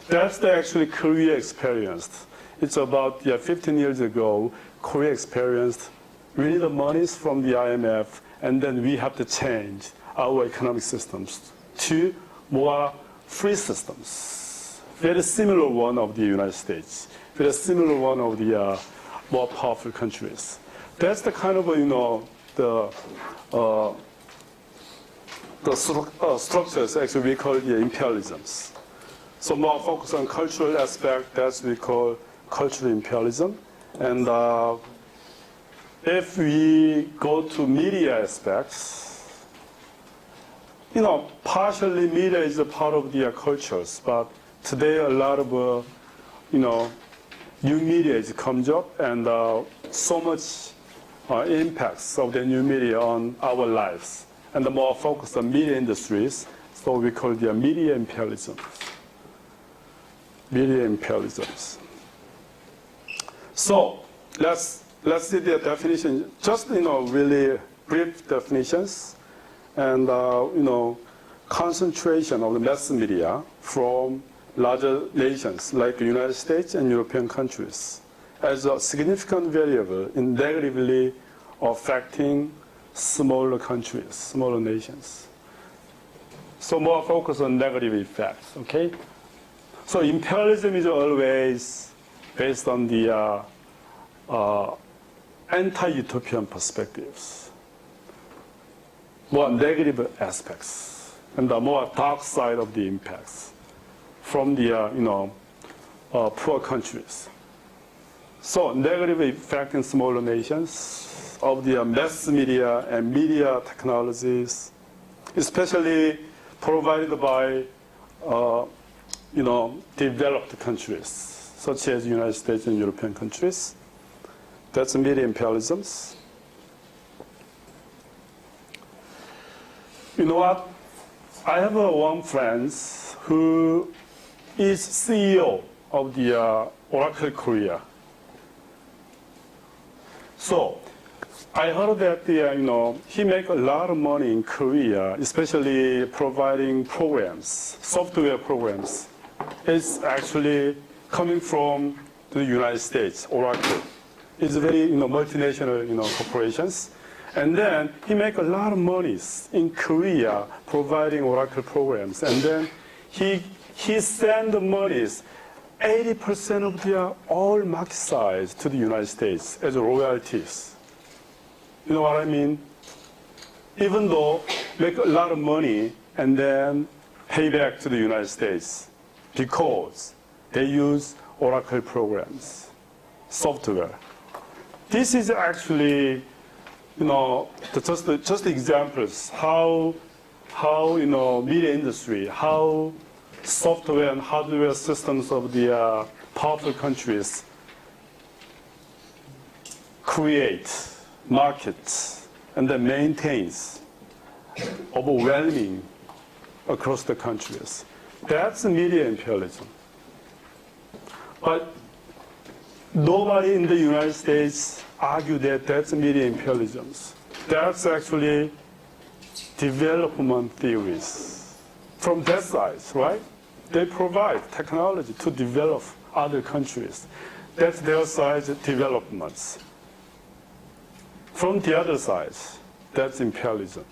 That's the actually Korea experienced. It's about 15 years ago, Korea experienced we need the monies from the IMF, and then we have to change our economic systems to more free systems. Very similar one of the United States, very similar one of the more powerful countries. That's the kind of the structures actually we call the imperialisms. So more focus on cultural aspect, that's we call cultural imperialism. And if we go to media aspects, partially media is a part of the cultures, but today a lot of, new media comes up, and so much impacts of the new media on our lives, and the more focus on media industries, so we call the media imperialism. Media imperialisms. So let's see the definition. Just really brief definitions, and concentration of the mass media from larger nations like the United States and European countries as a significant variable in negatively affecting smaller countries, smaller nations. So more focus on negative effects, okay? So imperialism is always based on the anti-utopian perspectives, more negative aspects, and the more dark side of the impacts from the poor countries. So negative effect in smaller nations of the mass media and media technologies, especially provided by developed countries such as the United States and European countries. That's media imperialisms. You know what? I have one friend who is CEO of the Oracle Korea. So I heard that he makes a lot of money in Korea, especially providing programs, software programs. It's actually coming from the United States, Oracle. It's very multinational corporations. And then he makes a lot of money in Korea providing Oracle programs. And then he sends the monies, 80% of their all market size to the United States as royalties. You know what I mean? Even though make a lot of money and then pay back to the United States because they use Oracle programs, software. This is actually, just examples how media industry, how software and hardware systems of the powerful countries create markets and then maintains overwhelming across the countries. That's media imperialism. But nobody in the United States argue that that's media imperialism. That's actually development theories from that side, right? They provide technology to develop other countries. That's their side developments. From the other side, that's imperialism.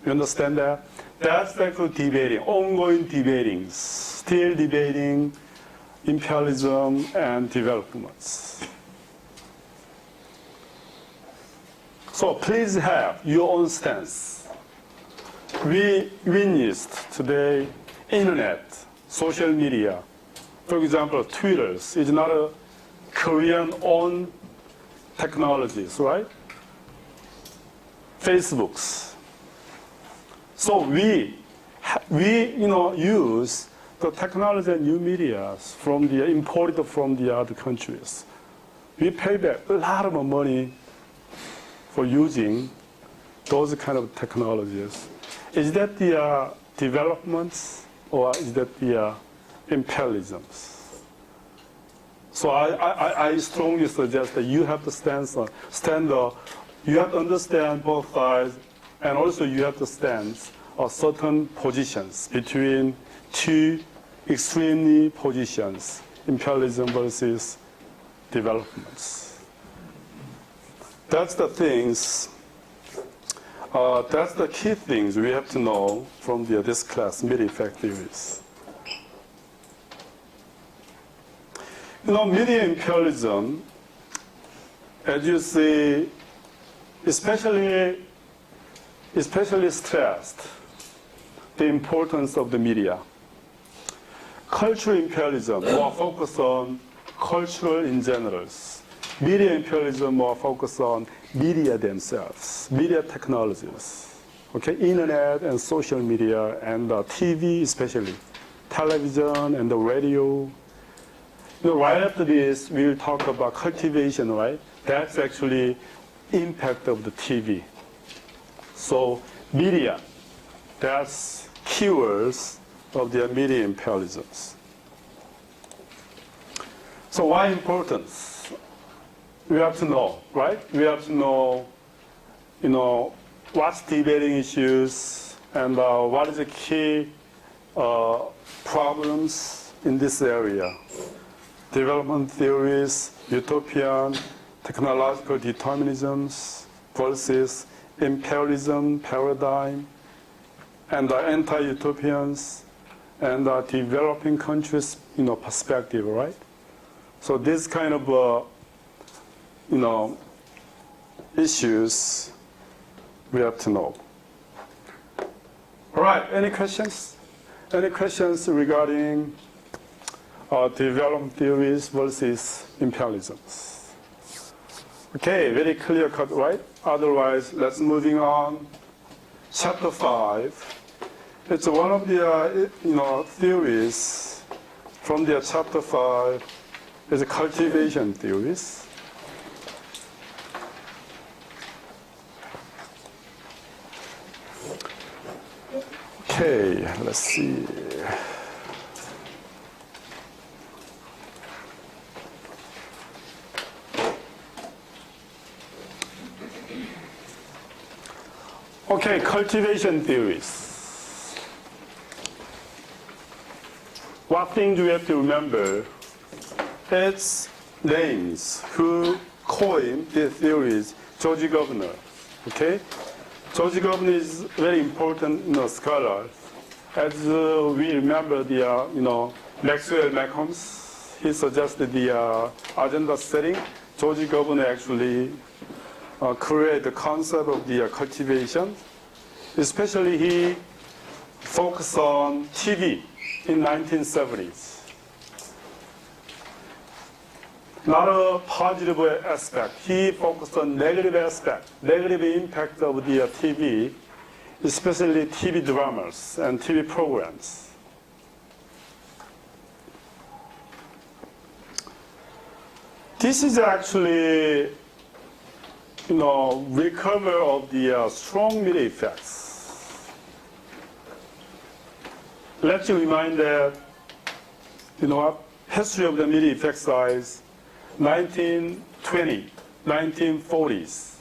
You understand that? That's actually debating, ongoing debating, still debating imperialism and developments. So please have your own stance. We witnessed today internet, social media. For example, Twitter is not a Korean-owned technologies, right? Facebooks. So we use the technology and new media imported from the other countries. We pay back a lot of money for using those kind of technologies. Is that the developments or is that the imperialisms? So I strongly suggest that you have to you have to understand both sides, and also you have to stand certain positions between two extremely positions, imperialism versus developments. That's the things, that's the key things we have to know from this class, media effect theories. Media imperialism, as you see, especially stressed the importance of the media. Cultural imperialism, more focused on cultural in general. Media imperialism, more focused on media themselves, media technologies. Okay, internet and social media and TV especially, television and the radio. Right after this, we'll talk about cultivation, right? That's actually impact of the TV. So media, that's keywords of the media imperialisms. So why importance? We have to know, right? We have to know, what's debating issues and what is the key problems in this area. Development theories, utopian, technological determinisms versus imperialism paradigm, and the anti-utopians, and the developing countries, perspective, right? So this kind of, issues we have to know. All right, any questions? Any questions regarding development theories versus imperialisms? Okay, very clear cut, right? Otherwise, let's moving on. Chapter 5. It's one of the theories from the chapter 5 is cultivation theories. Okay, let's see. Okay, cultivation theories. What things do we have to remember? Its names, who coined the theories, George Governor. Okay? George Governor is very important scholar. As we remember the Maxwell Malcolm's, he suggested the agenda setting. George Governor actually created the concept of the cultivation. Especially he focused on TV in 1970s. Not a positive aspect. He focused on negative aspect, negative impact of the TV, especially TV dramas and TV programs. This is actually, recover of the strong media effects. Let you remind that, history of the media effect size, 1920, 1940s,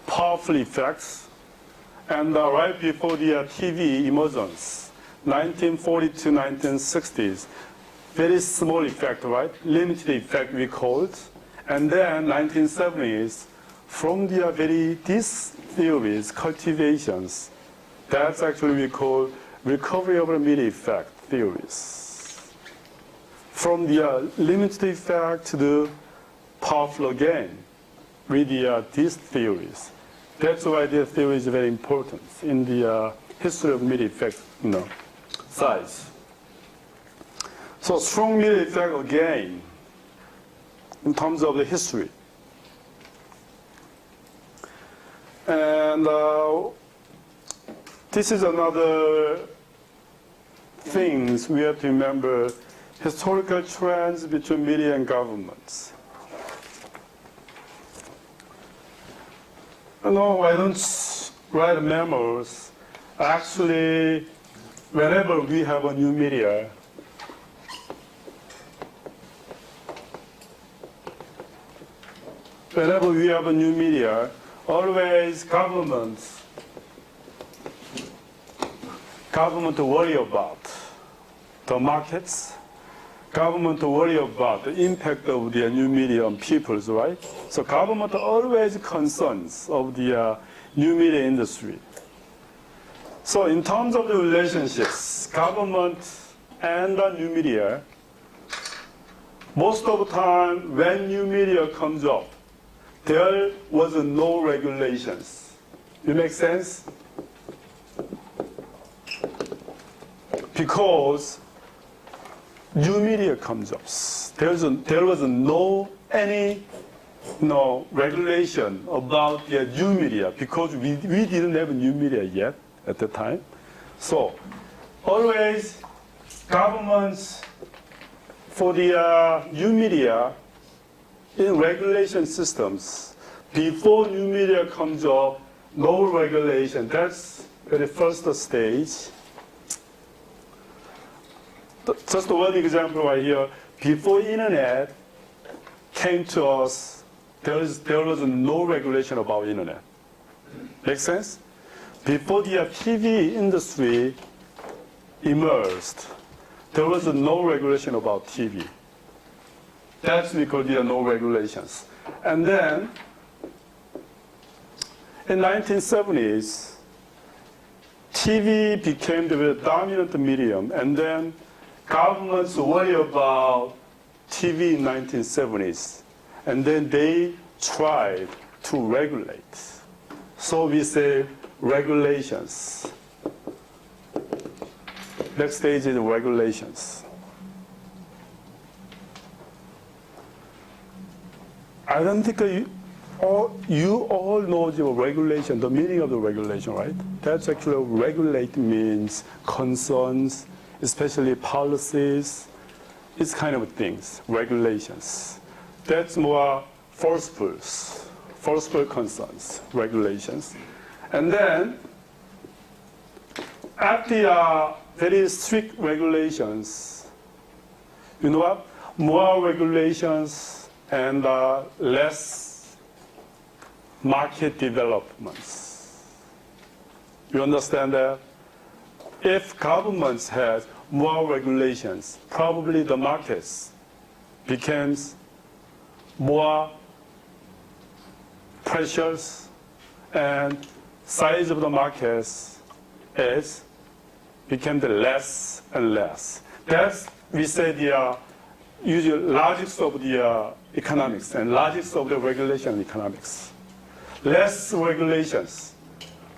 powerful effects, and right before the TV emergence, 1940 to 1960s, very small effect, right? Limited effect we called, and then 1970s, from the these theories, cultivations, that's actually we call recovery of the media effect theories. From the limited effect to the powerful again with these theories. That's why this theory is very important in the history of media effect size. So strong media effect again in terms of the history. And this is another things we have to remember, historical trends between media and governments. I don't write memos. Actually, whenever we have a new media, always government worry about the markets. Government worry about the impact of the new media on peoples, right? So government always concerns of the new media industry. So in terms of the relationships, government and the new media, most of the time when new media comes up, there was no regulations. It makes sense? Because new media comes up. There was no regulation about the new media because we didn't have new media yet at the time. So always governments for the new media in regulation systems, before new media comes up, no regulation. That's the first stage. Just one example right here. Before internet came to us, there was no regulation about internet. Make sense? Before the TV industry emerged, there was no regulation about TV. That's because there are no regulations. And then, in 1970s, TV became the dominant medium, and then governments worry about TV in 1970s, and then they tried to regulate. So we say regulations. Next stage is regulations. I don't think you all know the regulation, the meaning of the regulation, right? That's actually regulate means concerns, especially policies, these kind of things, regulations. That's more forceful concerns, regulations. And then, after very strict regulations, you know what? More regulations and less market developments. You understand that? If governments had more regulations, probably the markets becomes more precious and size of the markets became the less and less. That's, we say, the usual logics of the economics and logics of the regulation economics. Less regulations,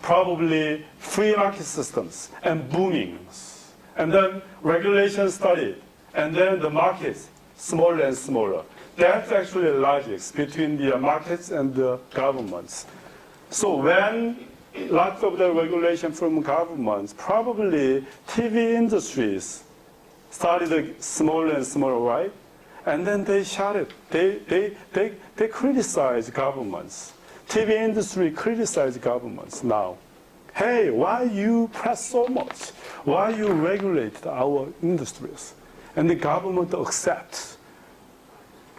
probably free market systems and boomings. And then regulation started, and then the markets smaller and smaller. That's actually logics between the markets and the governments. So when lots of the regulation from governments, probably TV industries started smaller and smaller, right? And then they shut it. They criticize governments. TV industry criticize governments now. Hey, why you press so much? Why you regulate our industries? And the government accepts.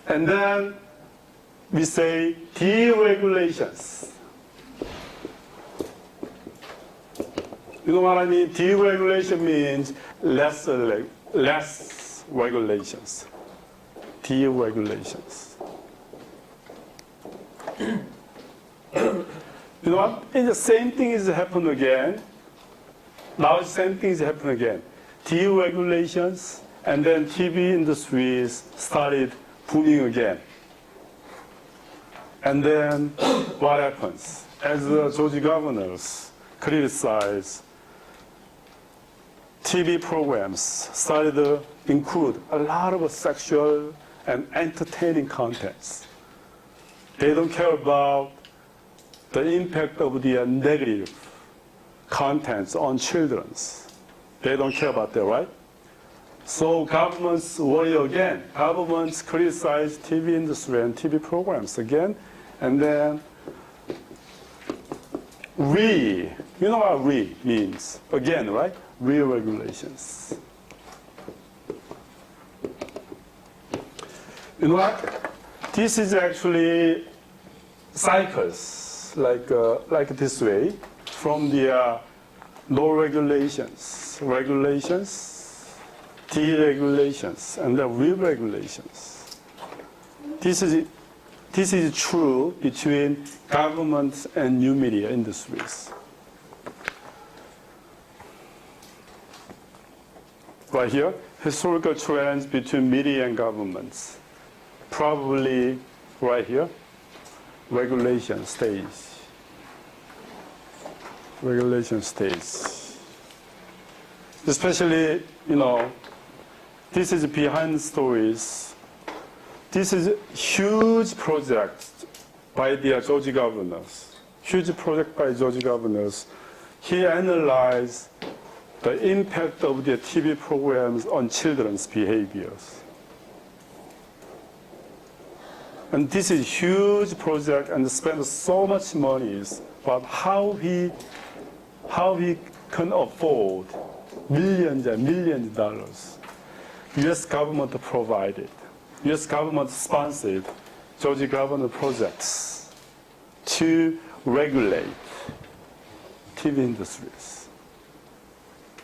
And then we say deregulations. You know what I mean? Deregulation means less regulations. Deregulations. You know what? And the same thing is happening again. Now the same thing is happening again. Deregulations, and then TV industries started booming again. And then what happens? As the Georgia governors criticize, TV programs started to include a lot of sexual and entertaining contents. They don't care about the impact of the negative contents on children. They don't care about that, right? So governments worry again. Governments criticize TV industry and TV programs again. And then you know what means? Again, right? Re-regulations. You know what? This is actually cycles, like this way, from the no regulations, deregulations and the re-regulations. This is true between governments and new media industries. Right here, historical trends between media and governments. Probably right here, regulation stays. Regulation stays. Especially, this is behind stories. This is a huge project by the Georgia governors. Huge project by Georgia governors. He analyzed the impact of the TV programs on children's behaviors. And this is a huge project and spent so much money, but how he can afford millions and millions of dollars. U.S. government provided, U.S. government sponsored Georgia government projects to regulate TV industries.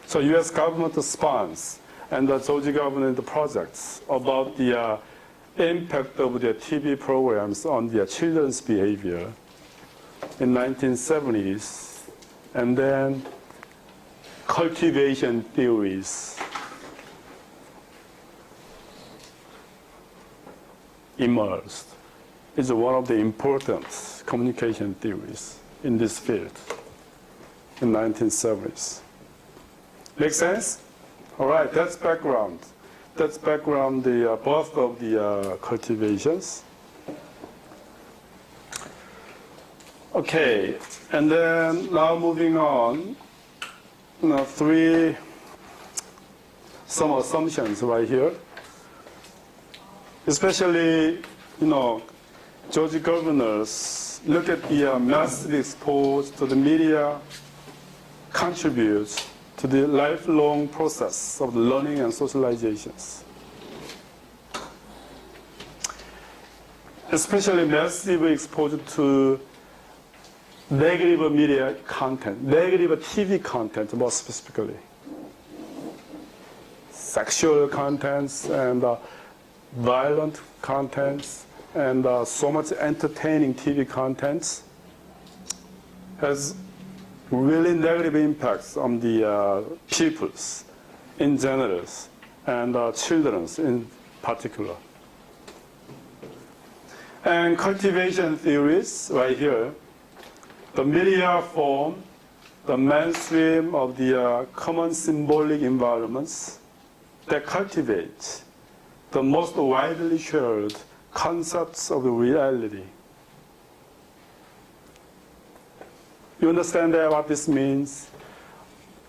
So U.S. government sponsors and the Georgia government projects about the impact of the TV programs on their children's behavior in 1970s, and then cultivation theories emerged. It's one of the important communication theories in this field in 1970s. Make sense? All right, that's background. That's background, the birth of the cultivations. Okay, and then now moving on, some assumptions right here. Especially, Georgia governors look at the massive exposure to the media contributes to the lifelong process of learning and socializations. Especially massive exposure to negative media content, negative TV content more specifically. Sexual contents and violent contents and so much entertaining TV contents has really negative impacts on the peoples in general and children in particular. And cultivation theories right here, the media form the mainstream of the common symbolic environments that cultivate the most widely shared concepts of reality. You understand what this means?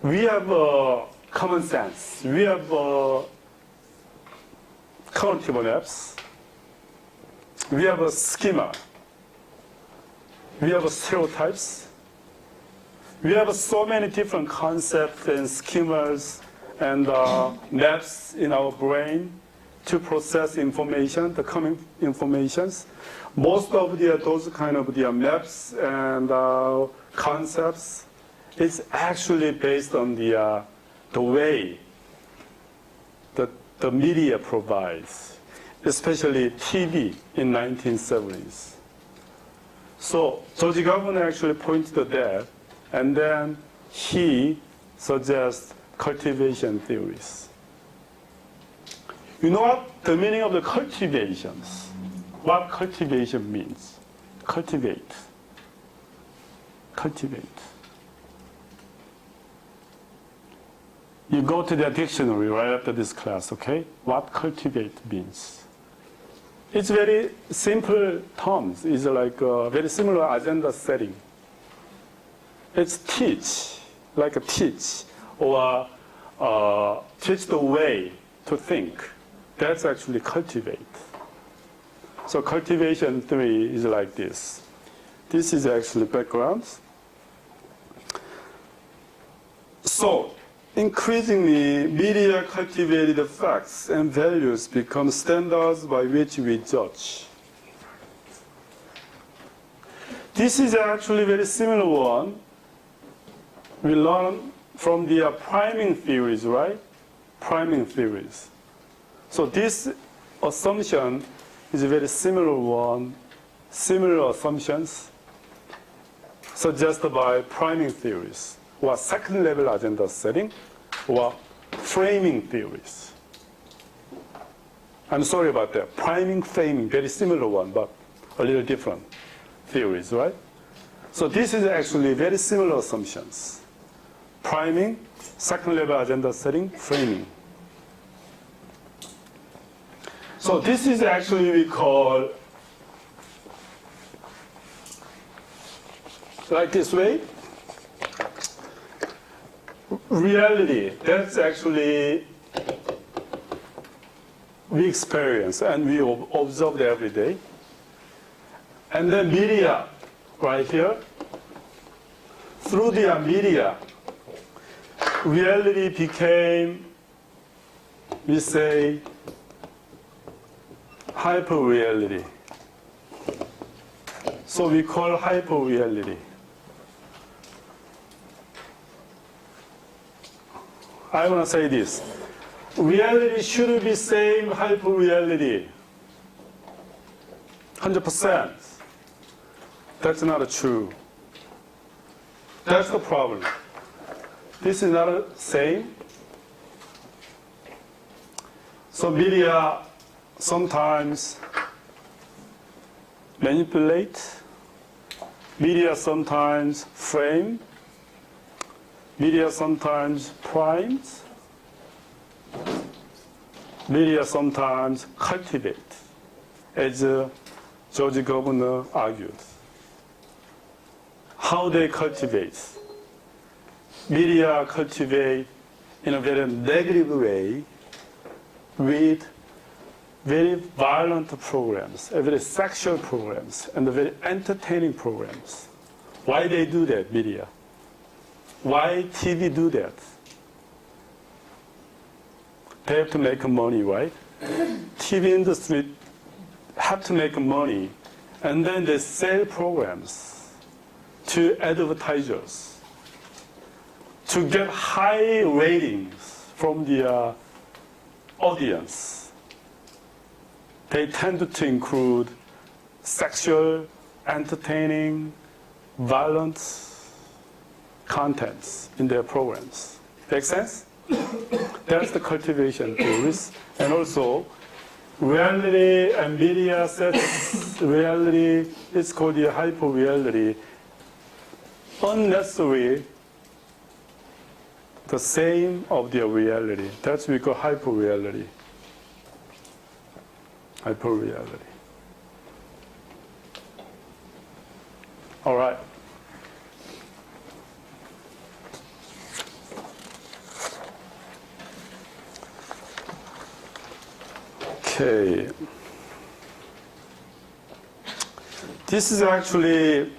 We have common sense. We have cognitive maps. We have a schema. We have stereotypes. We have so many different concepts and schemas and maps in our brain to process information, the coming informations. Most of those kind of maps and concepts is actually based on the way that the media provides, especially TV in 1970s. So George Governor actually pointed to that, and then he suggests cultivation theories. You know what the meaning of the cultivations? What cultivation means? Cultivate. Cultivate. You go to the dictionary right after this class, okay? What cultivate means. It's very simple terms. It's like a very similar agenda setting. It's teach, like a teach, or teach the way to think. That's actually cultivate. So cultivation theory is like this. This is actually background. So increasingly, media cultivated facts and values become standards by which we judge. This is actually a very similar one. We learn from the priming theories, right? priming theories. So this assumption is a very similar one, similar assumptions suggested by priming theories, or second level agenda setting, or framing theories. I'm sorry about that. Priming, framing, very similar one, but a little different theories, right? So this is actually very similar assumptions. Priming, second level agenda setting, framing. So this is actually we call like this way. Reality, that's actually we experience and we observe every day. And then media, right here. Through the media, reality became, we say, hyper-reality. So we call hyper-reality. I want to say this. Reality should be same hyper-reality. 100%. That's not true. That's the problem. This is not the same. So media sometimes manipulate. Media sometimes frame. Media sometimes primes. Media sometimes cultivate, as George Governor argued. How they cultivate? Media cultivate in a very negative way with very violent programs, very sexual programs, and very entertaining programs. Why they do that, media? Why TV do that? They have to make money, right? TV industry have to make money, and then they sell programs to advertisers to get high ratings from the audience. They tend to include sexual, entertaining, violent contents in their programs. Make sense? That's the cultivation theories. And also, reality and media sets reality is called the hyper-reality. Unnecessary, the same of the reality. That's what we call hyper-reality. Hyper-reality. All right. Okay. This is actually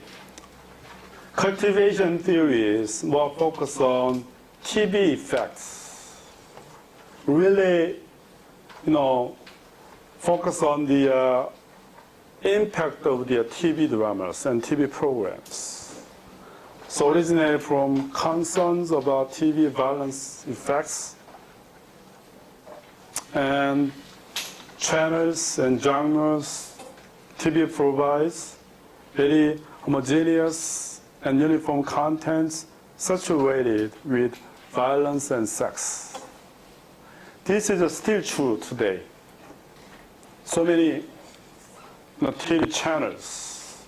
cultivation theories more focused on TV effects. Really, focus on the impact of the TV dramas and TV programs. So originated from concerns about TV violence effects and channels and genres TV provides very homogeneous and uniform contents saturated with violence and sex. This is still true today. So many TV channels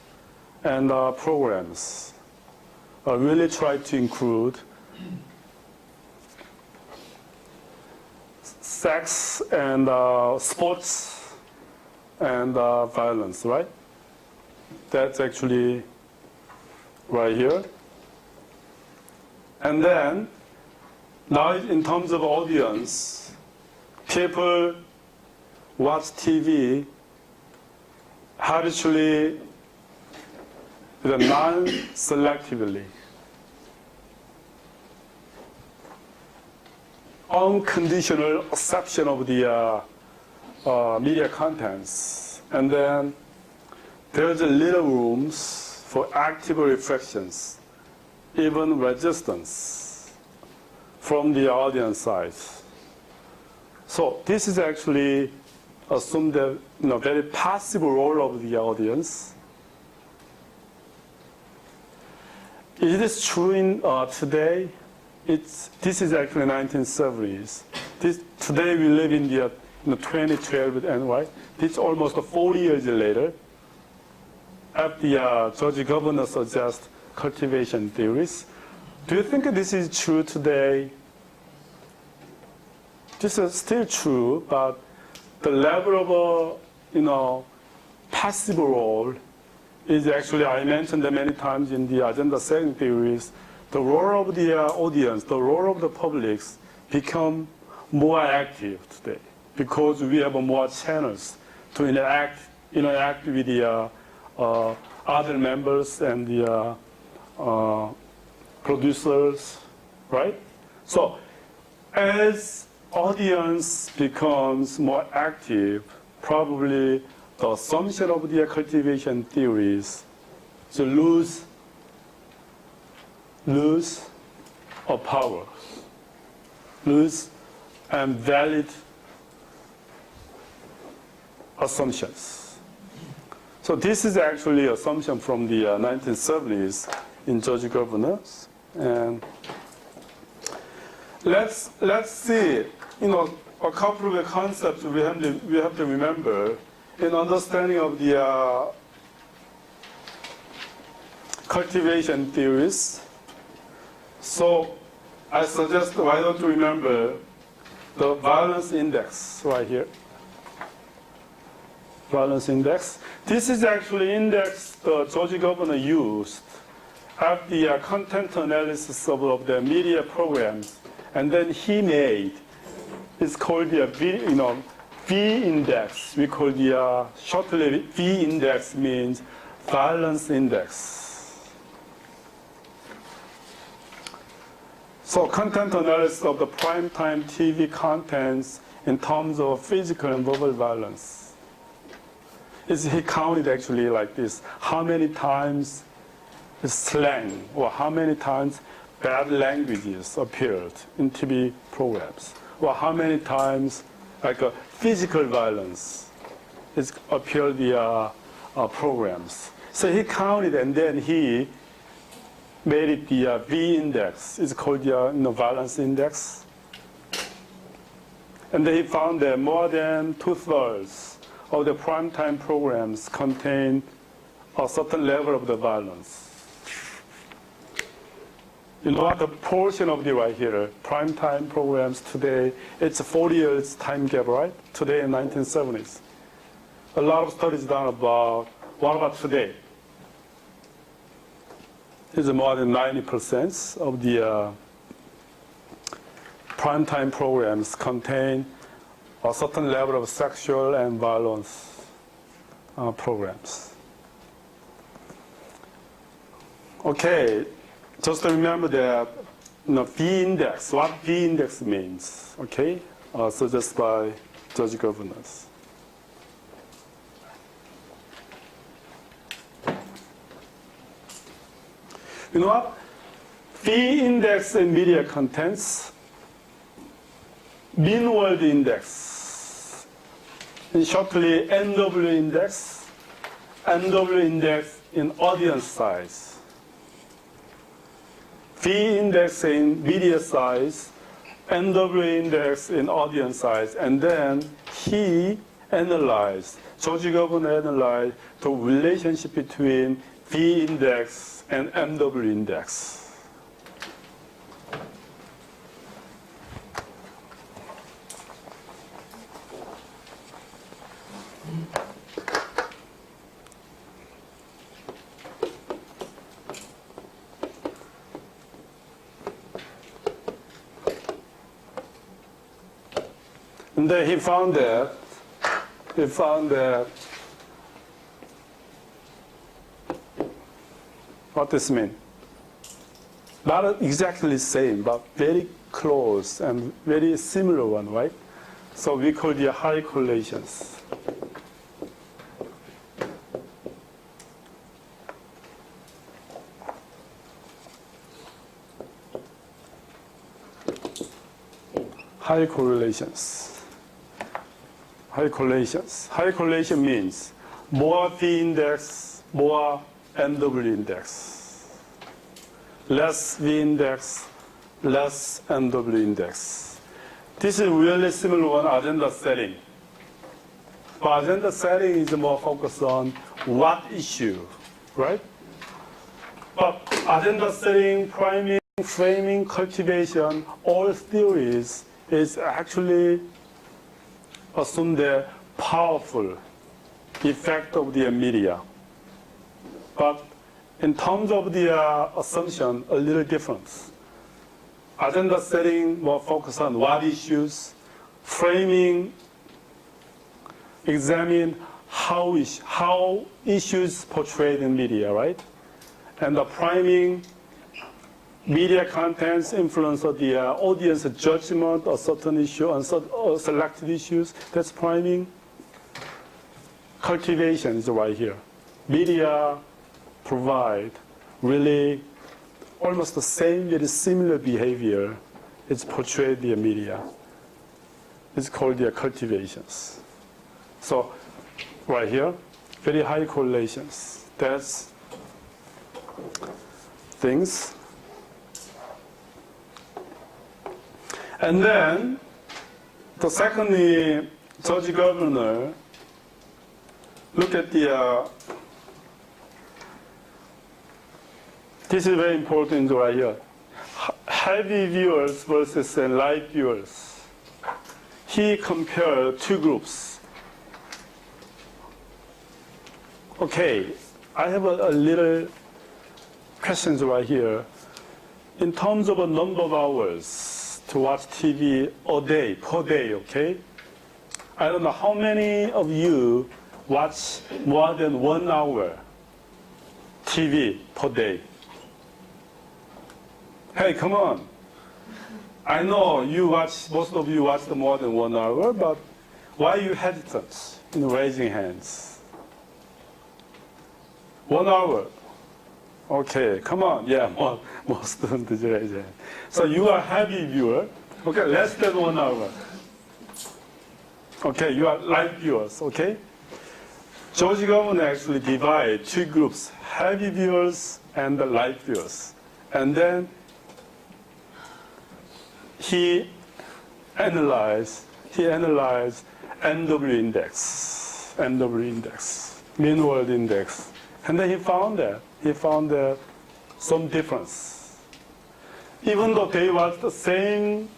and programs really try to include sex and sports and violence, right? That's actually right here. And then, now in terms of audience, people watch TV habitually, non-selectively. Unconditional acceptance of the media contents. And then there's a little rooms for active reflections, even resistance from the audience side. So this is actually assume that very passive role of the audience. It is true in today. This is actually 1970s. Today we live in the 2012 and right. This is almost 40 years later. After the Georgia governor suggests cultivation theories, do you think this is true today? This is still true, but the level of passive role is actually, I mentioned that many times in the agenda setting theories, the role of the audience, the role of the public become more active today because we have more channels to interact with the other members and the producers, right? So as audience becomes more active, probably the assumption of the cultivation theories to lose a power, lose and valid assumptions. So this is actually assumption from the 1970s in Georgia governors, and let's see a couple of concepts we have to remember in understanding of the cultivation theories. So I suggest why don't you remember the valence index right here. Valence index. This is actually index the Georgia governor used after the content analysis of the media programs, and then he made. It's called the V index. We call the shortly V index means valence index. So content analysis of the primetime TV contents in terms of physical and verbal violence. He counted actually like this: how many times slang or how many times bad languages appeared in TV programs, or how many times like physical violence appeared in the programs. So he counted and then he made it the V index. It's called the valence index. And then he found that more than 2/3 of the primetime programs contain a certain level of the violence. You know what the portion of the right here, primetime programs today, it's a 40 years time gap, right? Today in 1970s. A lot of studies done about, what about today? It's more than 90% of the primetime programs contain a certain level of sexual and violence programs. Okay, just remember that V index, what V index means, okay? Suggested by Georgia governors. You know what? V index in media contents, mean world index, and shortly NW index in audience size, V index in media size, NW index in audience size, and then he analyzed, Georgia governor analyzed the relationship between V index and MW index. And then he found that what this mean? Not exactly the same, but very close and very similar one, right? So we call the high correlations. High correlations. high correlations. High correlation means more V index, more NW index. Less V index, less NW index. This is really similar one agenda setting. But agenda setting is more focused on what issue, right? But agenda setting, priming, framing, cultivation, all theories is actually assume the powerful effect of the media. But in terms of the assumption, a little difference. Agenda setting more focused on what issues, framing, examine how issues portrayed in media, right? And the priming, media contents influence of the audience judgment of certain issue on selected issues. That's priming. Cultivation is right here. Media provide really almost the same, very similar behavior. It's portrayed in the media. It's called the cultivations. So right here, very high correlations. That's things. And then, the secondly, Judge Governor, look at the, this is very important right here. Heavy viewers versus light viewers. He compared two groups. Okay, I have a little questions right here. In terms of a number of hours to watch TV a day, per day, okay? I don't know how many of you watch more than 1 hour TV per day. Hey, come on. I know you watch, most of you watch more than 1 hour, but why are you hesitant in raising hands? 1 hour. Okay, come on. Yeah, more students raise hand. So you are heavy viewer. Okay, less than 1 hour. Okay, you are light viewers, okay? George Governor actually divide two groups, heavy viewers and the light viewers. And then he analyzed NW index, mean world index. And then he found that some difference. Even though they watch the same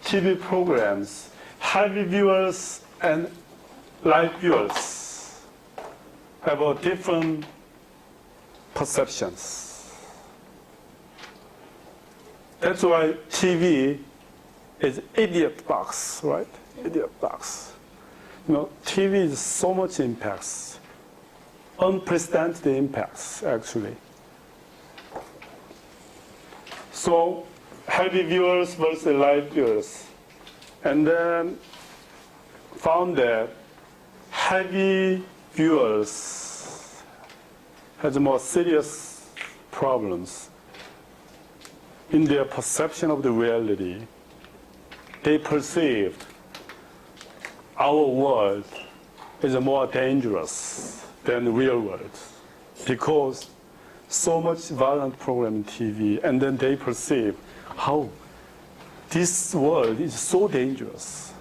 TV programs, heavy viewers and light viewers have a different perceptions. That's why TV is idiot box, right? Idiot box. You know, TV is so much impacts. Unprecedented impacts, actually. So, heavy viewers versus light viewers. And then found that heavy viewers has more serious problems in their perception of the reality. They perceived our world is more dangerous than the real world because so much violent program in TV, and then they perceive how this world is so dangerous.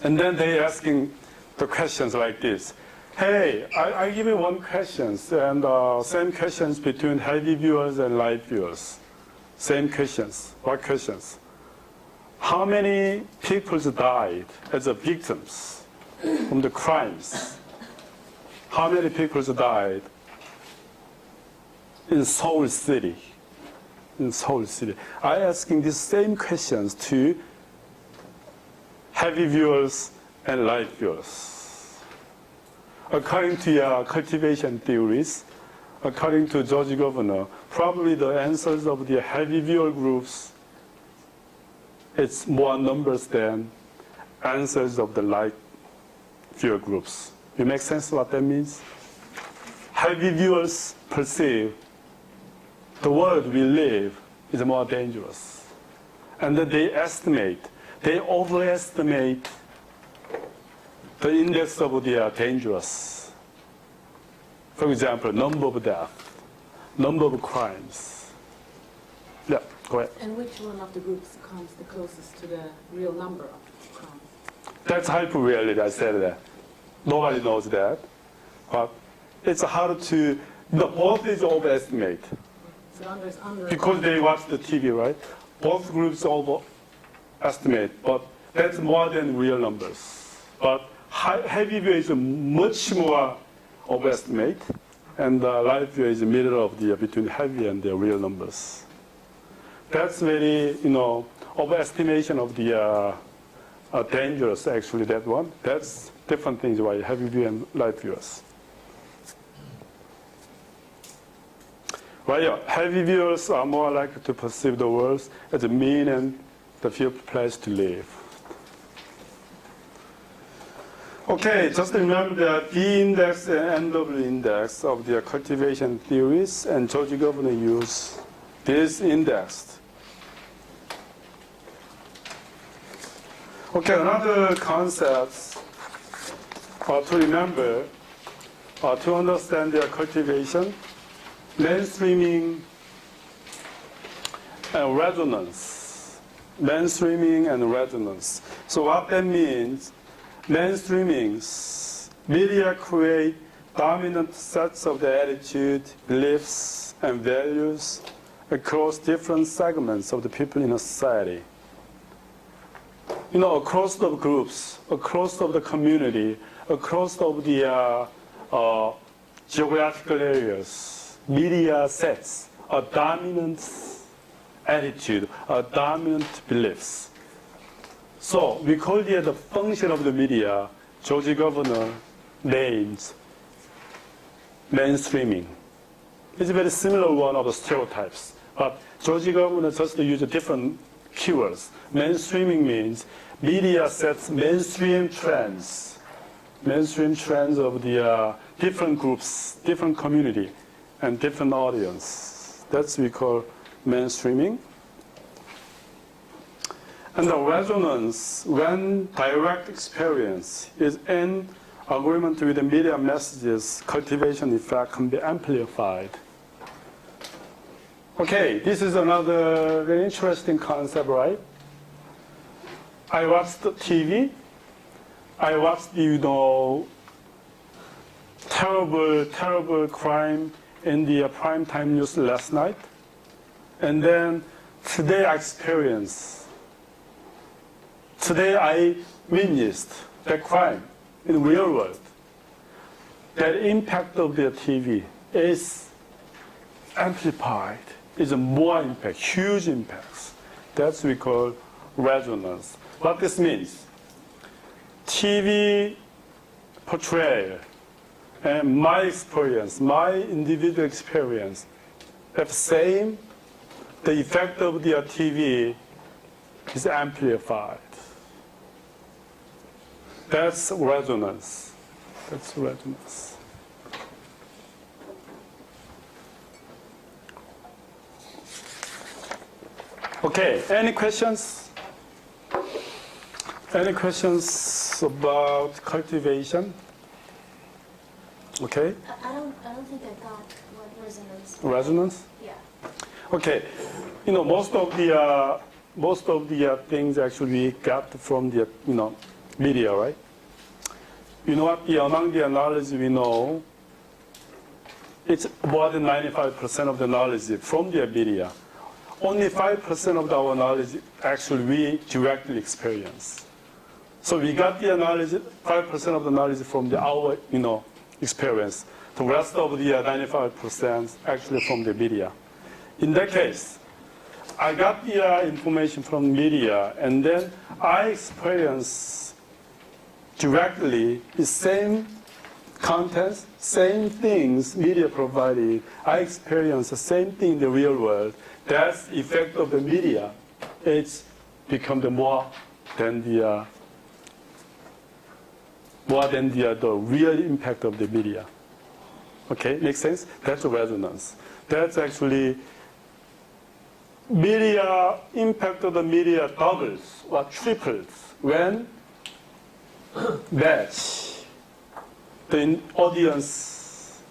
And then they asking the questions like this. Hey, I give you one question, and same questions between heavy viewers and light viewers. Same questions. What questions? How many people died as victims from the crimes? How many people died in Seoul City? In Seoul City. I asking these same questions to heavy viewers and light viewers. According to cultivation theories, according to George Governor, probably the answers of the heavy viewer groups, it's more numbers than answers of the light viewer groups. You make sense what that means? Heavy viewers perceive the world we live is more dangerous. And then they estimate they overestimate the index of the dangerous. For example, number of deaths, number of crimes. Yeah, go ahead. And which one of the groups comes the closest to the real number of crimes? That's hyper-reality, I said that. Nobody knows that. But it's hard to, both is overestimate. So under Because they watch the TV, right? Both groups overestimate, but that's more than real numbers. But heavy view is much more overestimate, and light view is middle of the between heavy and the real numbers. That's very, overestimation of the dangerous, actually, that one. That's different things, right? Heavy view and light viewers. Right, yeah. Heavy viewers are more likely to perceive the world as a mean and the few place to live. Okay, just remember the D index and NW index of the cultivation theories, and George Governor used this index. Okay, another concept to remember, to understand their cultivation, mainstreaming and resonance. Mainstreaming and resonance. So what that means, mainstreamings, media create dominant sets of the attitude, beliefs, and values across different segments of the people in a society. Across the groups, across of the community, across of the geographical areas, media sets a dominant attitude, a dominant beliefs. So we call it the function of the media. George Governor names mainstreaming. It's a very similar one of the stereotypes, but George Governor just used different keywords. Mainstreaming means media sets mainstream trends of the different groups, different community, and different audience. That's what we call mainstreaming. And the resonance, when direct experience is in agreement with the media messages, cultivation effect can be amplified. Okay, this is another very interesting concept, right? I watched the TV. I watched the, terrible crime in the primetime news last night. And then today I witnessed that crime in the real world. That impact of the TV is amplified, is a more impact, huge impacts. That's what we call resonance. What this means, TV portrayal and my experience, my individual experience, have same, the effect of the TV is amplified. That's resonance. That's resonance. Okay, any questions? Any questions about cultivation? Okay. I don't think I got what resonance. Resonance? Yeah. Okay. Most of the things actually we got from the media, right? You know what? Among the knowledge we know, it's more than 95% of the knowledge from the media. Only 5% of our knowledge actually we directly experience. So we got the knowledge, 5% of the knowledge from our experience. The rest of the 95% actually from the media. In that case, I got the information from media, and then I experience directly the same contents, same things media provided. I experience the same thing in the real world. That's the effect of the media. It's become more than the real impact of the media. Okay, makes sense? That's a resonance. That's actually media impact of the media doubles or triples when match the audience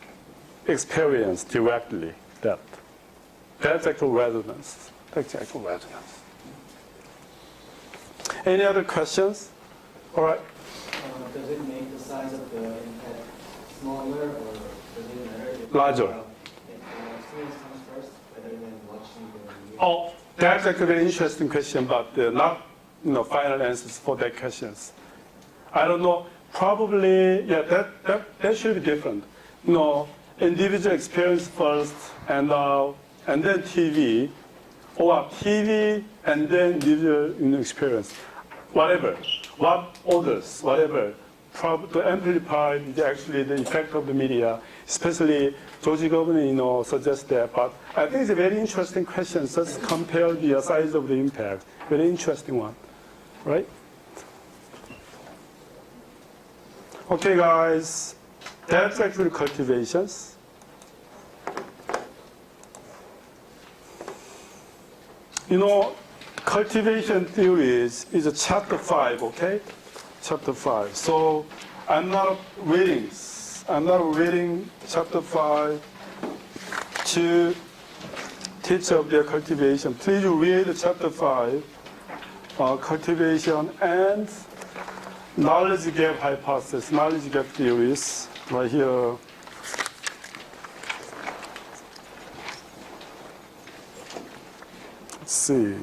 experience directly. That's actual resonance. That's actual resonance. Any other questions? All right. Does it make the size of the impact smaller, or does it matter if Larger. If students comes first, rather than watching the video? Oh, that's actually a very interesting question, but not final answers for that questions. I don't know. Probably, yeah, that should be different. Individual experience first, and then TV, or TV and then individual experience. Whatever, what orders, whatever, to amplify actually the effect of the media, especially George Governor, suggests that. But I think it's a very interesting question. Just compare the size of the impact. Very interesting one, right? Okay, guys, that's actually cultivations. Cultivation theories is a chapter 5, okay? Chapter 5. So I'm not reading chapter 5 to teach of their cultivation. Please read chapter 5, cultivation and knowledge gap hypothesis, knowledge gap theories, right here. Let's see.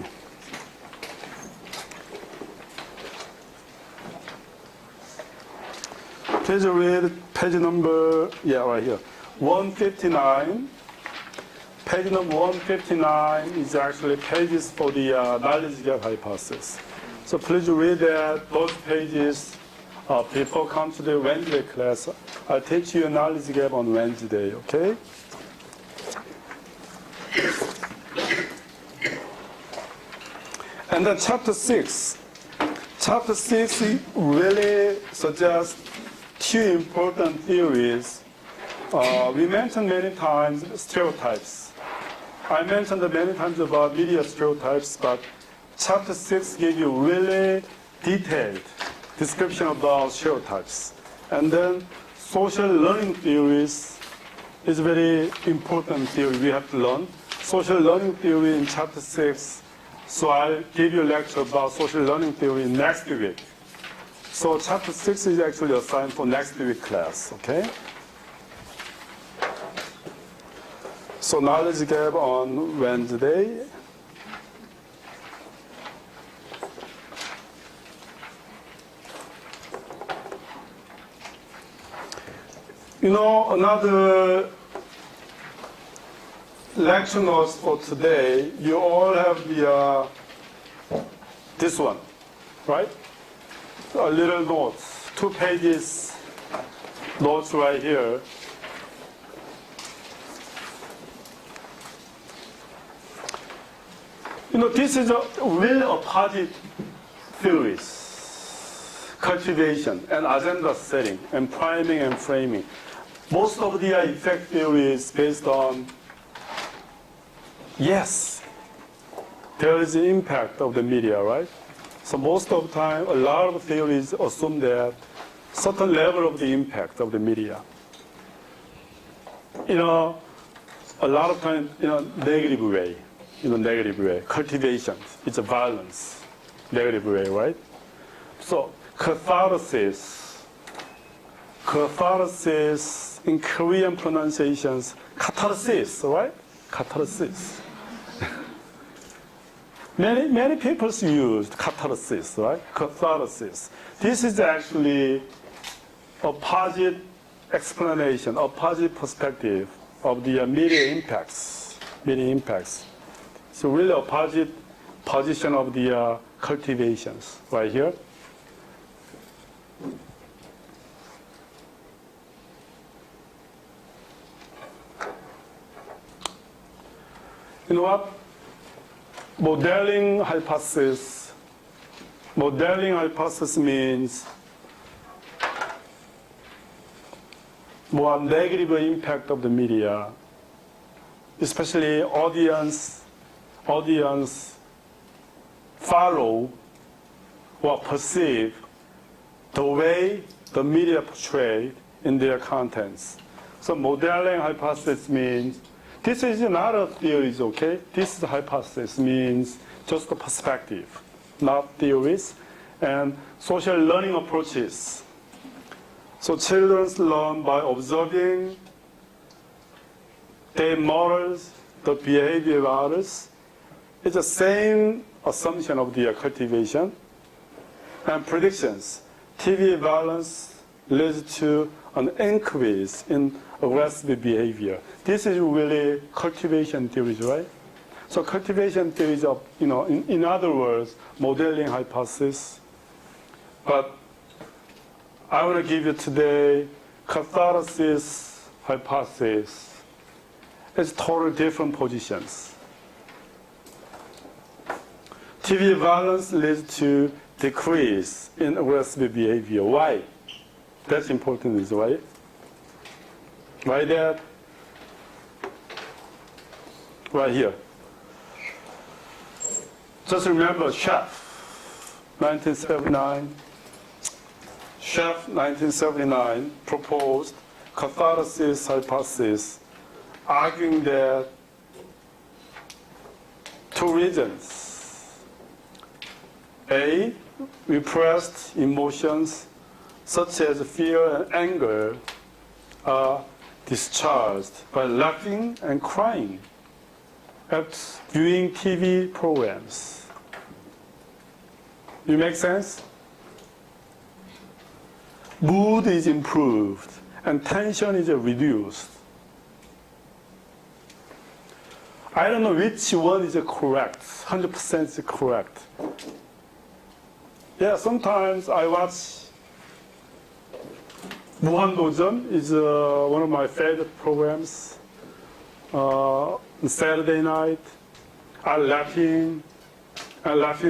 Please read page number, right here, 159. Page number 159 is actually pages for the knowledge gap hypothesis. So please read that, those pages before come to the Wednesday class. I'll teach you knowledge gap on Wednesday, okay? And then chapter 6. Chapter 6 really suggests two important theories. We mentioned many times stereotypes. I mentioned many times about media stereotypes, but chapter 6 gives you really detailed description about stereotypes. And then social learning theories is a very important theory we have to learn. Social learning theory in chapter 6. So I'll give you a lecture about social learning theory next week. So chapter 6 is actually assigned for next week class, okay? So knowledge gap on Wednesday. Another lecture notes for today, you all have this one, right? A little notes, 2 pages notes right here. This is really opposite theories, cultivation and agenda setting and priming and framing. Most of the effect theory is based on, yes, there is an impact of the media, right? So most of the time, a lot of theories assume that certain level of the impact of the media. A lot of times, negative way. Negative way. Cultivation, it's a violence, negative way, right? So catharsis in Korean pronunciations, catharsis, right? Catharsis. Many people use catharsis, right? Catharsis. This is actually a positive explanation, a positive perspective of the media impacts. So really a positive position of the cultivations right here. You know what? Modeling hypothesis means more negative impact of the media, especially audience audience follow or perceive the way the media portrayed in their contents. So modeling hypothesis means, this is not a theory, okay? This is a hypothesis means just a perspective, not theories. And social learning approaches. So children learn by observing their morals, the behavior of others. It's the same assumption of the cultivation. And predictions. TV violence leads to an increase in aggressive behavior. This is really cultivation theories, right? So cultivation theories of, in other words, modeling hypothesis. But I want to give you today catharsis hypothesis. It's totally different positions. TV violence leads to decrease in aggressive behavior. Why? That's important, is why. Why that? Right here. Just remember Chef, 1979. Chef, 1979, proposed catharsis hypothesis, arguing that two reasons. A, repressed emotions such as fear and anger are discharged by laughing and crying after viewing TV programs. You make sense? Mood is improved and tension is reduced. I don't know which one is correct, 100% is correct. Yeah, sometimes I watch 무한도전 is one of my favorite programs. Saturday night, I'm laughing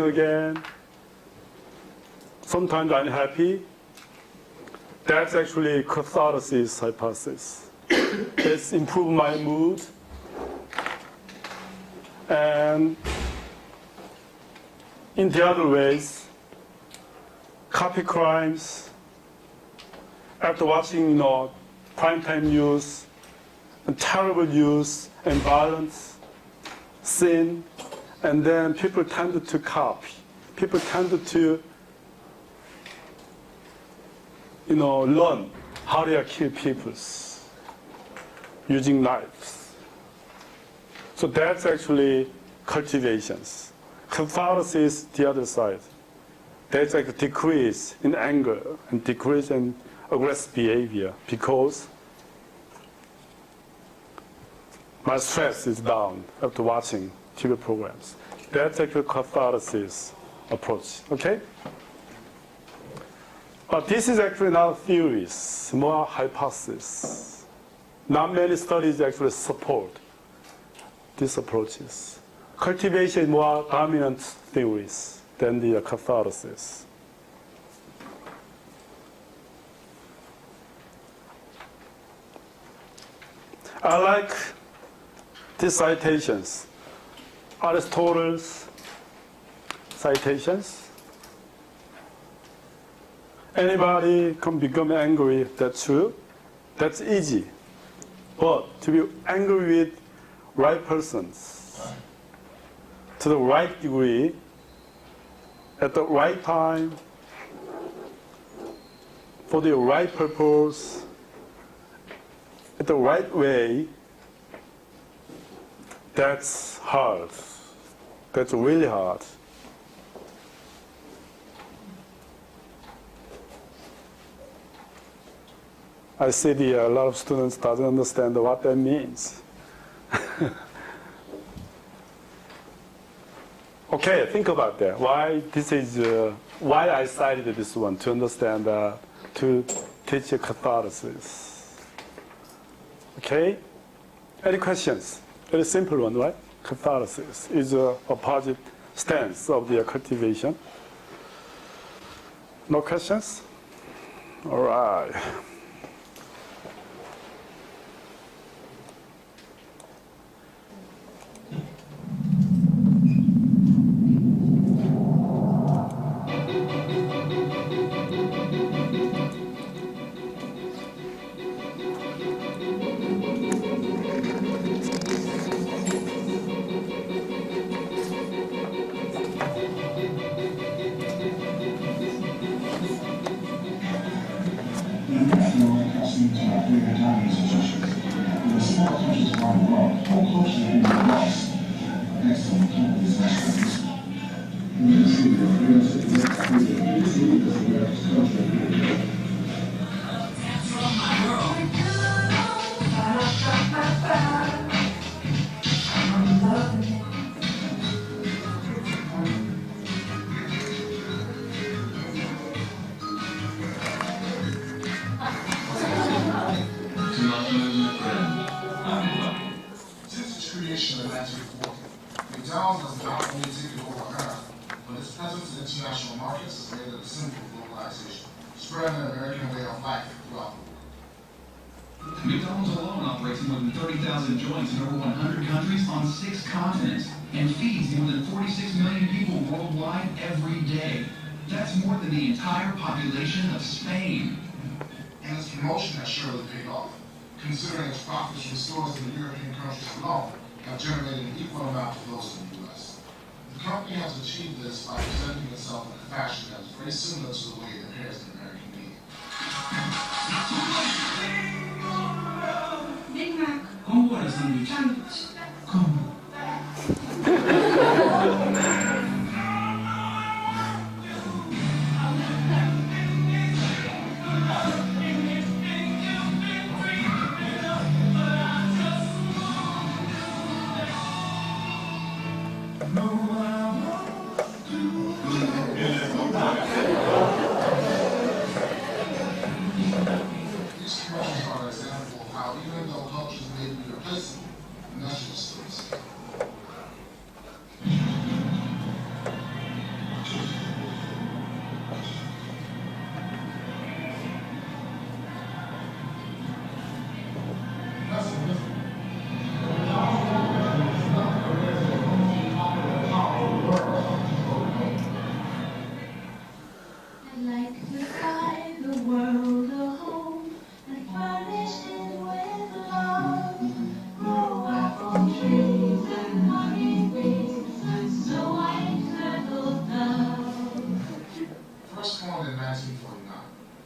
again. Sometimes I'm happy. That's actually catharsis hypothesis. It's improved my mood. And in the other ways, copy crimes, after watching primetime news, and terrible news and violence, sin, and then people tended to copy. People tended to learn how to kill people using knives. So that's actually cultivations. Catharsis, the other side. That's like a decrease in anger and decrease in aggressive behavior because my stress is down after watching TV programs. That's actually catharsis approach, okay? But this is actually not theories, more hypothesis. Not many studies actually support these approaches. Cultivation is more dominant theories than the catharsis. I like these citations. Aristotle's citations. Anybody can become angry, that's true. That's easy. But to be angry with right persons, to the right degree, at the right time, for the right purpose, at the right way, that's hard. That's really hard. I see a lot of students doesn't understand what that means. Okay, think about that. Why I cited this one to understand to teach catharsis. Okay? Any questions? Very simple one, right? Catharsis is a opposite stance of the cultivation. No questions? All right. Since its creation in 1940, McDonald's has not only taken over America, but its presence in international markets has made it a symbol of globalization, spreading an American way of life throughout the world. McDonald's alone operates in more than 30,000 joints in over 100 countries on 6 continents and feeds more than 46 million people worldwide every day. That's more than the entire population of Spain. And its promotion has surely paid off, considering its profits from stores in the European countries alone have generated an equal amount to those in the U.S. The company has achieved this by presenting itself in a fashion that is very similar to the way it appears in American media. Big Mac. ¿Cómo vuole sandwich? Sandwich. ¿Cómo? These commercials are an example of how even though cultures may be replaceable, the message is still the same. I'd like to buy the world a home and furnish it with love. Grow apple trees and honeybees, so I turtle dove. First coined in 1949,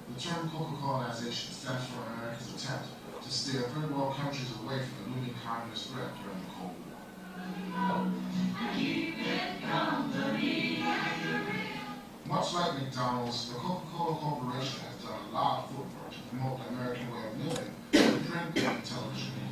the term Coca-Colonization stands for America's attempt to steer third world countries away from the looming communist threat during the Cold War. Much like McDonald's, the Coca-Cola Corporation has done a lot of footwork to promote the American way of living in print and television media.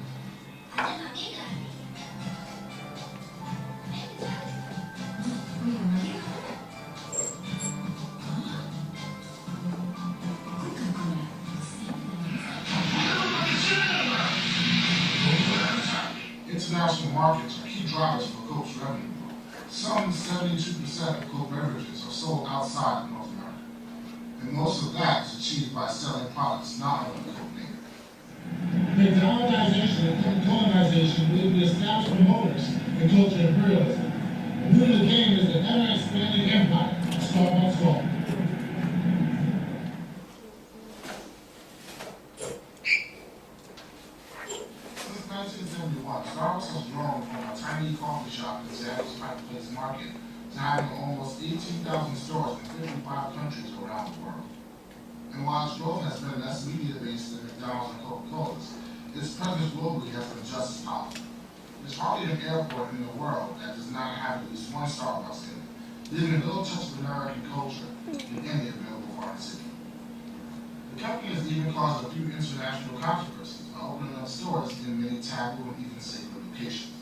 International markets are key drivers for Coke's revenue. Some 72% of Coke beverages are sold outside of North America, and most of that is achieved by selling products not under the Coke name. McDonaldization and Coca-Colonization will be established promoters in culture imperialism. The rule of the game is the ever-expanding empire of Starbucks Coke. Since 1971, Starbucks has grown from a tiny coffee shop in Seattle's Pike Place Market to having almost 18,000 stores in 55 countries around the world. And while its growth has been less media-based than McDonald's and Coca-Cola's, its presence globally has been just as powerful. There's hardly an airport in the world that does not have at least one Starbucks in it, leaving a little touch of American culture in any available foreign city. The company has even caused a few international controversies by opening up stores in many taboo and even sacred locations.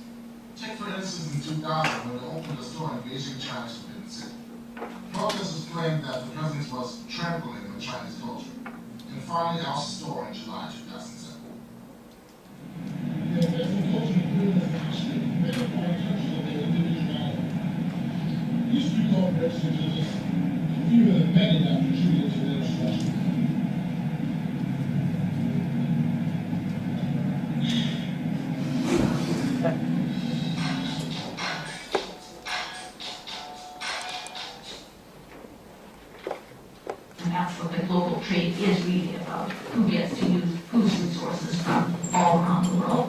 Take for instance in 2000 when they opened a store in Beijing, China's Forbidden City. Protesters claimed that the presence was trampling on Chinese culture, and finally ousted the store in July 2007. The American culture imperialism actually many foreign countries of their individuality. These three corporations are just a few of the many that contributed to their destruction. And that's what the global trade is really about, who gets to use whose resources from all around the world.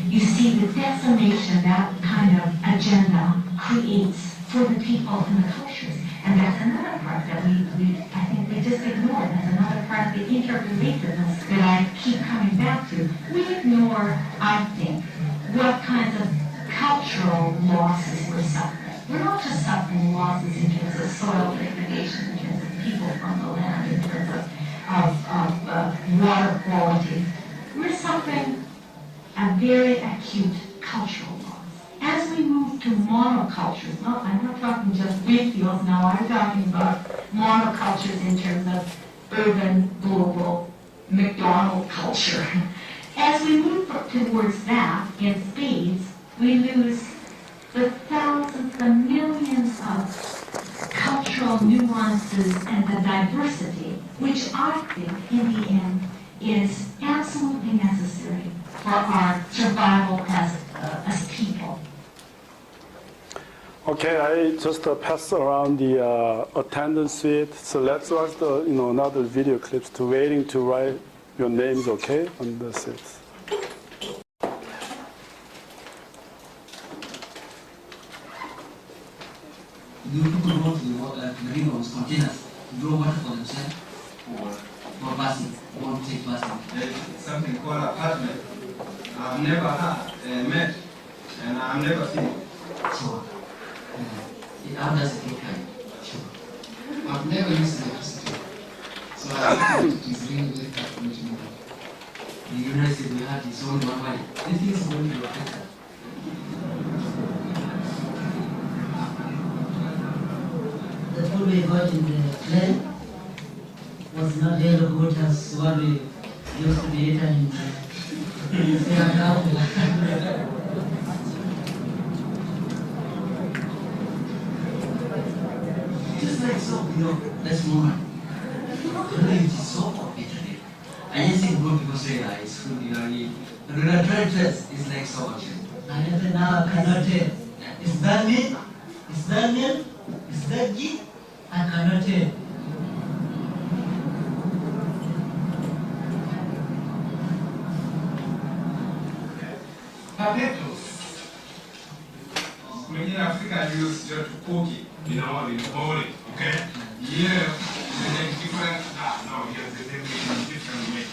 You see, the decimation that kind of agenda creates for the people and the cultures. And that's another part that I think they just ignore. That's another part of the interrelated that I keep coming back to. We therefore, I think, what kinds of cultural losses we're suffering. We're not just suffering losses in terms of soil degradation, in terms of people from the land, in terms of water quality. We're suffering a very acute cultural loss. As we move to monocultures, I'm not talking just wheat fields now, I'm talking about monocultures in terms of urban, global, McDonald culture. As we move towards that in spades, we lose the thousands, the millions of cultural nuances and the diversity, which I think, in the end, is absolutely necessary for our survival as people. Okay, I just pass around the attendance sheet. So let's watch the another video clips to waiting to write your names, okay, on the seats. Do people want to bring those containers to draw water for themselves or for busing? Want to take busing? There's something called apartment. I've never met and I've never seen it. Sure. How does it look like? Sure. I've never used electricity, so I think it is really very hard for me to know. The university we have its own one. This is going to affect us. The food we got in the plan was not very good as what we used to be eaten in Sierra. Just like so, let's move on. It is so complicated. I just think good people say that it's food, but when I try to test, it's like so much. I don't know, I cannot tell. Is that meat? Is that meat? Is that ghee? I cannot tell. Potatoes. When in Africa, you use just to cook it, in boil it, okay? Here, there's different, no, here they make it in different way.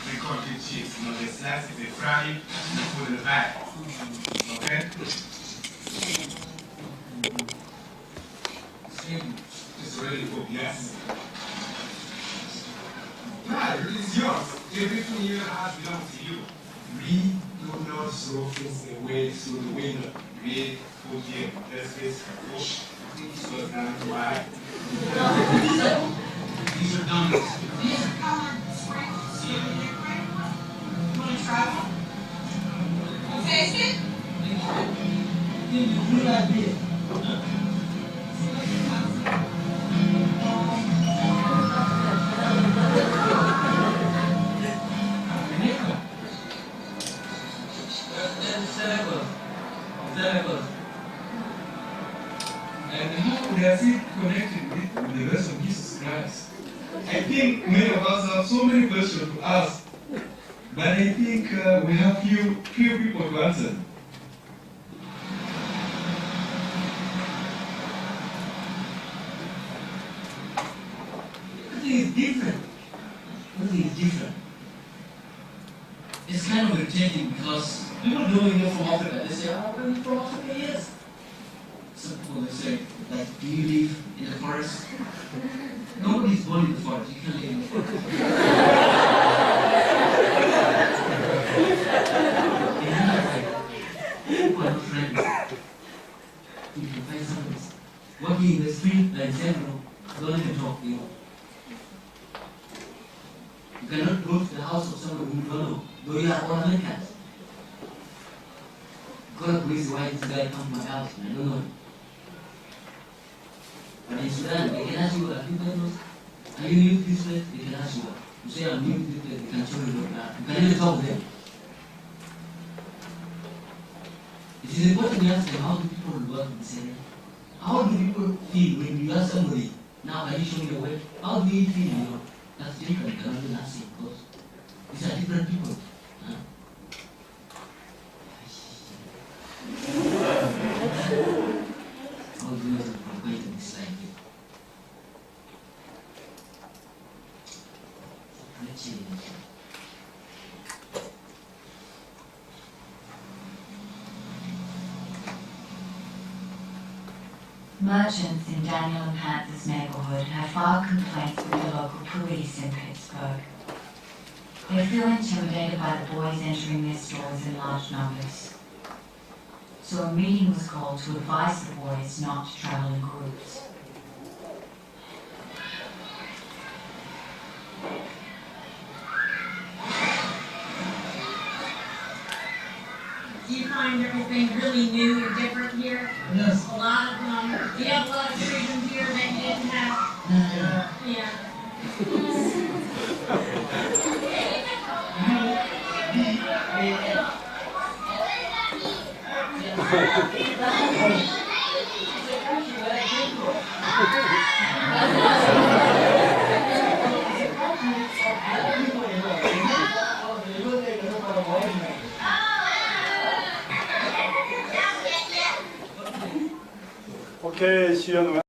They call it chips, they slice it, they fry it, and they put it in the bag, okay? It's ready cooked, yes. Yeah, it's yours. Everything you have belongs to you. We do not throw things away through the window. We put here, this is push. So that's why. These are dummies. These are colored sprinkles. You want to try one? Want to taste it? You do like this. And how does it connected with the rest of Jesus Christ? I think many of us have so many questions to ask, but I think we have few people to answer. Everything is different. Everything is different. It's kind of irritating because people don't know from Africa. They say, where are you from Africa? Yes. Some people they say, like, do you live in the forest? Nobody's born in the forest. You can't live in the forest. People are not friends. You can find somebody walking in the street like Zembro, don't even talk, You cannot go to the house of someone who you don't know, though you are all Americans. Call the police, why did this guy come to my house? I don't know him. But in Sudan, they can ask you, are you new to this place? They can ask you. You say, I'm new to this place, they can show you. You can even talk to them. It is important to ask them, how do people work in this area? How do people feel when you ask somebody, now are you showing your way? How do you feel? That's different, you cannot even ask it, because these are different people. All the ways of going to this like it. Let's see. Merchants in Daniel and Panthers neighborhood have filed complaints with the local police in Pittsburgh. They feel intimidated by the boys entering their stores in large numbers. So a meeting was called to advise the boys not to travel in groups. Do you find everything really new and different here? Yes. A lot of do you have a lot of freedoms here that you didn't have? Yeah. Okay, 시연.